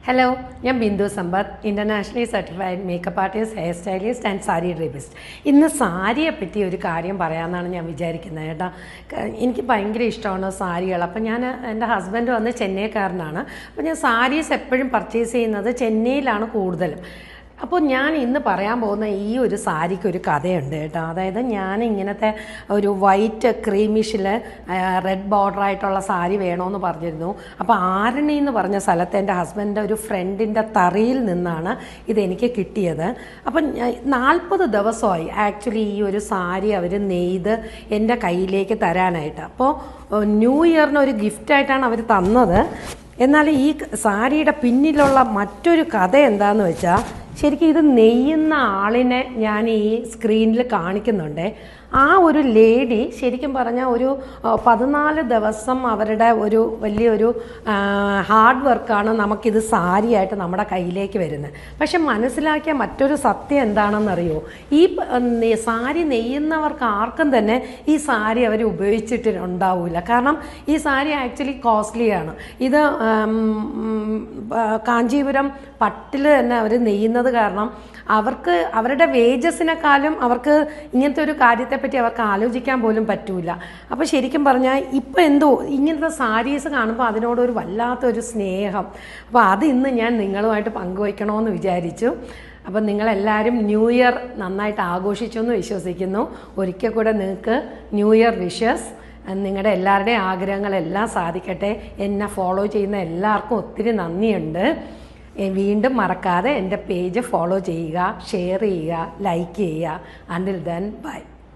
Hello, ഞാൻ Bindu Sampath, internationally certified makeup artist, hair stylist and sari drapist. ഇന്ന് സാരിയെ പറ്റി ഒരു കാര്യം പറയാമെന്നാണ് ഞാൻ വിചാരിക്കുന്നത് കേട്ടോ. എനിക്ക് ഭയങ്കര ഇഷ്ടമാണ് സാരികൾ. അപ്പം ഞാൻ എൻ്റെ ഹസ്ബൻഡ് വന്ന് ചെന്നൈക്കാരനാണ്. അപ്പോൾ ഞാൻ സാരീസ് എപ്പോഴും പർച്ചേസ് ചെയ്യുന്നത് ചെന്നൈയിലാണ് കൂടുതലും. അപ്പോൾ ഞാൻ ഇന്ന് പറയാൻ പോകുന്ന ഈ ഒരു സാരിക്ക് ഒരു കഥയുണ്ട് കേട്ടോ. അതായത് ഞാൻ ഇങ്ങനത്തെ ഒരു വൈറ്റ് ക്രീമിഷിൽ റെഡ് ബോർഡറായിട്ടുള്ള സാരി വേണമെന്ന് പറഞ്ഞിരുന്നു. അപ്പോൾ ആരണി എന്ന് പറഞ്ഞ സ്ഥലത്ത് എൻ്റെ ഹസ്ബൻഡിൻ്റെ ഒരു ഫ്രണ്ടിൻ്റെ തറിയിൽ നിന്നാണ് ഇതെനിക്ക് കിട്ടിയത്. അപ്പം 40 ദിവസമായി ആക്ച്വലി ഈ ഒരു സാരി അവർ നെയ്ത് എൻ്റെ കയ്യിലേക്ക് തരാനായിട്ട്. അപ്പോൾ ന്യൂ ഇയറിന് ഒരു ഗിഫ്റ്റായിട്ടാണ് അവർ തന്നത്. എന്നാൽ ഈ സാരിയുടെ പിന്നിലുള്ള മറ്റൊരു കഥ എന്താണെന്ന് വെച്ചാൽ, ശരിക്കും ഇത് നെയ്യുന്ന ആളിനെ ഞാൻ ഈ സ്ക്രീനിൽ കാണിക്കുന്നുണ്ട്. ആ ഒരു ലേഡി ശരിക്കും പറഞ്ഞാൽ ഒരു 14 ദിവസം അവരുടെ ഒരു വലിയൊരു ഹാർഡ് വർക്കാണ് നമുക്കിത് സാരിയായിട്ട് നമ്മുടെ കയ്യിലേക്ക് വരുന്നത്. പക്ഷെ മനസ്സിലാക്കിയ മറ്റൊരു സത്യം എന്താണെന്നറിയോ, ഈ സാരി നെയ്യുന്നവർക്ക് ആർക്കും തന്നെ ഈ സാരി അവർ ഉപയോഗിച്ചിട്ടുണ്ടാവില്ല. കാരണം ഈ സാരി ആക്ച്വലി കോസ്റ്റ്ലിയാണ്. ഇത് കാഞ്ചീപുരം പട്ടിൽ തന്നെ അവർ നെയ്യുന്നത് കാരണം അവർക്ക് അവരുടെ വേജസിനെക്കാളും അവർക്ക് ഇങ്ങനത്തെ ഒരു കാര്യത്തെപ്പറ്റി അവർക്ക് ആലോചിക്കാൻ പോലും പറ്റൂല. അപ്പോൾ ശരിക്കും പറഞ്ഞാൽ ഇപ്പം എന്തോ ഇങ്ങനത്തെ സാരീസ് കാണുമ്പോൾ അതിനോടൊരു വല്ലാത്തൊരു സ്നേഹം. അപ്പോൾ അത് ഇന്ന് ഞാൻ നിങ്ങളുമായിട്ട് പങ്കുവയ്ക്കണമെന്ന് വിചാരിച്ചു. അപ്പം നിങ്ങളെല്ലാവരും ന്യൂ ഇയർ നന്നായിട്ട് ആഘോഷിച്ചു എന്ന് വിശ്വസിക്കുന്നു. ഒരിക്കൽ കൂടെ നിങ്ങൾക്ക് ന്യൂ ഇയർ വിഷസ്. നിങ്ങളുടെ എല്ലാവരുടെയും ആഗ്രഹങ്ങളെല്ലാം സാധിക്കട്ടെ. എന്നെ ഫോളോ ചെയ്യുന്ന എല്ലാവർക്കും ഒത്തിരി നന്ദിയുണ്ട്. വീണ്ടും മറക്കാതെ എൻ്റെ പേജ് ഫോളോ ചെയ്യുക, ഷെയർ ചെയ്യുക, ലൈക്ക് ചെയ്യുക. Until then bye.